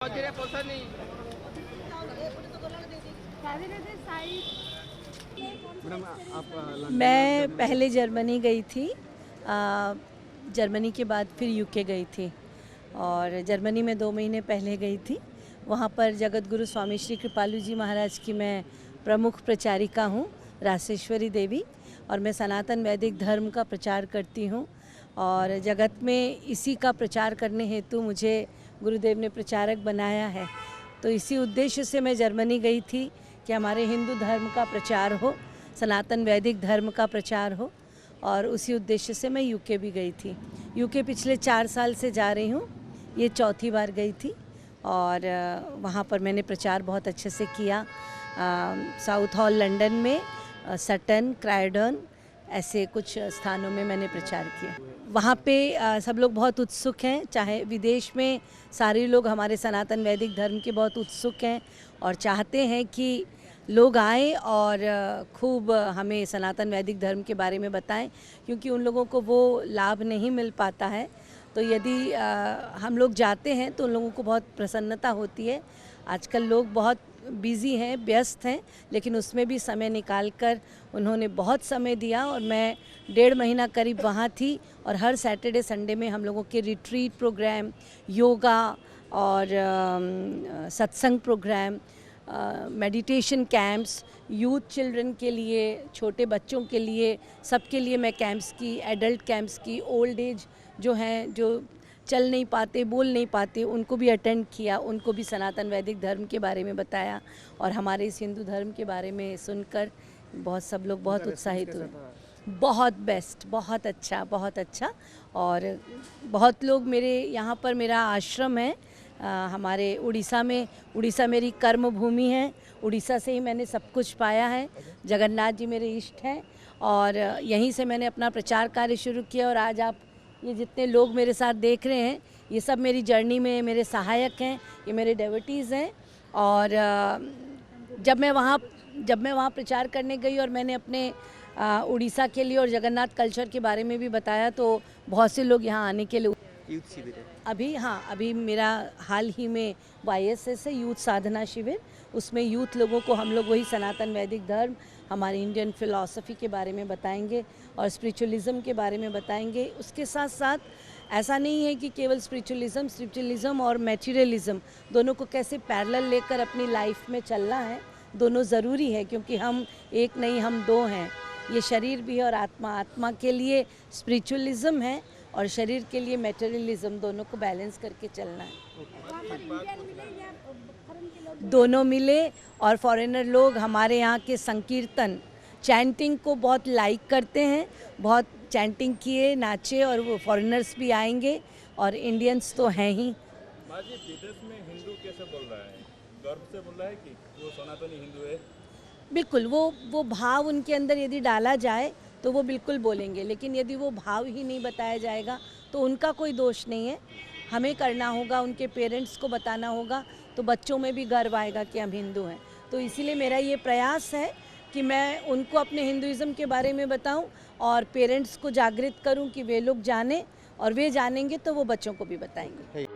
मैं पहले जर्मनी गई थी, जर्मनी के बाद फिर यूके गई थी और जर्मनी में 2 महीने पहले गई थी। वहाँ पर जगत गुरु स्वामी श्री कृपालु जी महाराज की मैं प्रमुख प्रचारिका हूँ, रासेश्वरी देवी, और मैं सनातन वैदिक धर्म का प्रचार करती हूँ और जगत में इसी का प्रचार करने हेतु मुझे गुरुदेव ने प्रचारक बनाया है। तो इसी उद्देश्य से मैं जर्मनी गई थी कि हमारे हिंदू धर्म का प्रचार हो, सनातन वैदिक धर्म का प्रचार हो, और उसी उद्देश्य से मैं यूके भी गई थी। यूके पिछले 4 साल से जा रही हूँ, ये चौथी बार गई थी और वहाँ पर मैंने प्रचार बहुत अच्छे से किया। साउथ हॉल लंदन में, सटन, क्राइडन, ऐसे कुछ स्थानों में मैंने प्रचार किया। वहाँ पे सब लोग बहुत उत्सुक हैं, चाहे विदेश में सारे लोग हमारे सनातन वैदिक धर्म के बहुत उत्सुक हैं और चाहते हैं कि लोग आएँ और खूब हमें सनातन वैदिक धर्म के बारे में बताएं, क्योंकि उन लोगों को वो लाभ नहीं मिल पाता है। तो यदि हम लोग जाते हैं तो उन लोगों को बहुत प्रसन्नता होती है। आजकल लोग बहुत बिज़ी हैं, व्यस्त हैं, लेकिन उसमें भी समय निकाल कर उन्होंने बहुत समय दिया और मैं 1.5 महीना करीब वहाँ थी और हर सैटरडे संडे में हम लोगों के रिट्रीट प्रोग्राम, योगा और satsang program, meditation camps, youth children के लिए, छोटे बच्चों के लिए, सबके लिए मैं कैंप्स की, एडल्ट कैंप्स की, ओल्ड एज जो हैं, जो चल नहीं पाते, बोल नहीं पाते, उनको भी अटेंड किया, उनको भी सनातन वैदिक धर्म के बारे में बताया और हमारे इस हिंदू धर्म के बारे में सुनकर बहुत सब लोग बहुत उत्साहित हुए। बहुत बेस्ट, बहुत अच्छा, बहुत अच्छा। और बहुत लोग मेरे यहाँ पर, मेरा आश्रम है हमारे उड़ीसा में, उड़ीसा मेरी कर्म भूमि है, उड़ीसा से ही मैंने सब कुछ पाया है। जगन्नाथ जी मेरे इष्ट हैं और यहीं से मैंने अपना प्रचार कार्य शुरू किया और आज आप ये जितने लोग मेरे साथ देख रहे हैं, ये सब मेरी जर्नी में मेरे सहायक हैं, ये मेरे डेवोटीज़ हैं। और जब मैं वहाँ प्रचार करने गई और मैंने अपने उड़ीसा के लिए और जगन्नाथ कल्चर के बारे में भी बताया, तो बहुत से लोग यहाँ आने के लिए यूथ शिविर है अभी मेरा हाल ही में YSS है, यूथ साधना शिविर। उसमें यूथ लोगों को हम लोग वही सनातन वैदिक धर्म, हमारी इंडियन फिलॉसफी के बारे में बताएंगे और स्पिरिचुअलिज्म के बारे में बताएंगे। उसके साथ साथ ऐसा नहीं है कि केवल स्पिरिचुअलिज्म और मैटीरियलिज्म दोनों को कैसे पैरेलल लेकर अपनी लाइफ में चलना है, दोनों ज़रूरी है, क्योंकि हम एक नहीं, हम दो हैं। ये शरीर भी है और आत्मा के लिए स्पिरिचुअलिज्म है और शरीर के लिए मैटेरियलिज्म, दोनों को बैलेंस करके चलना है। दोनों मिले और फॉरेनर लोग हमारे यहाँ के संकीर्तन, चैंटिंग को बहुत लाइक करते हैं, बहुत चैंटिंग किए, नाचे, और वो फॉरेनर्स भी आएंगे और इंडियंस तो हैं ही। माँ जी, विदेश में हिंदू कैसे बोल रहा है? गर्व से बोल रहा है कि वो सनातनी हिंदू है? बिल्कुल, वो भाव उनके अंदर यदि डाला जाए तो वो बिल्कुल बोलेंगे, लेकिन यदि वो भाव ही नहीं बताया जाएगा तो उनका कोई दोष नहीं है। हमें करना होगा, उनके पेरेंट्स को बताना होगा, तो बच्चों में भी गर्व आएगा कि हम हिंदू हैं। तो इसीलिए मेरा ये प्रयास है कि मैं उनको अपने हिंदुइज़्म के बारे में बताऊं और पेरेंट्स को जागृत करूं कि वे लोग जानें, और वे जानेंगे तो वो बच्चों को भी बताएंगे।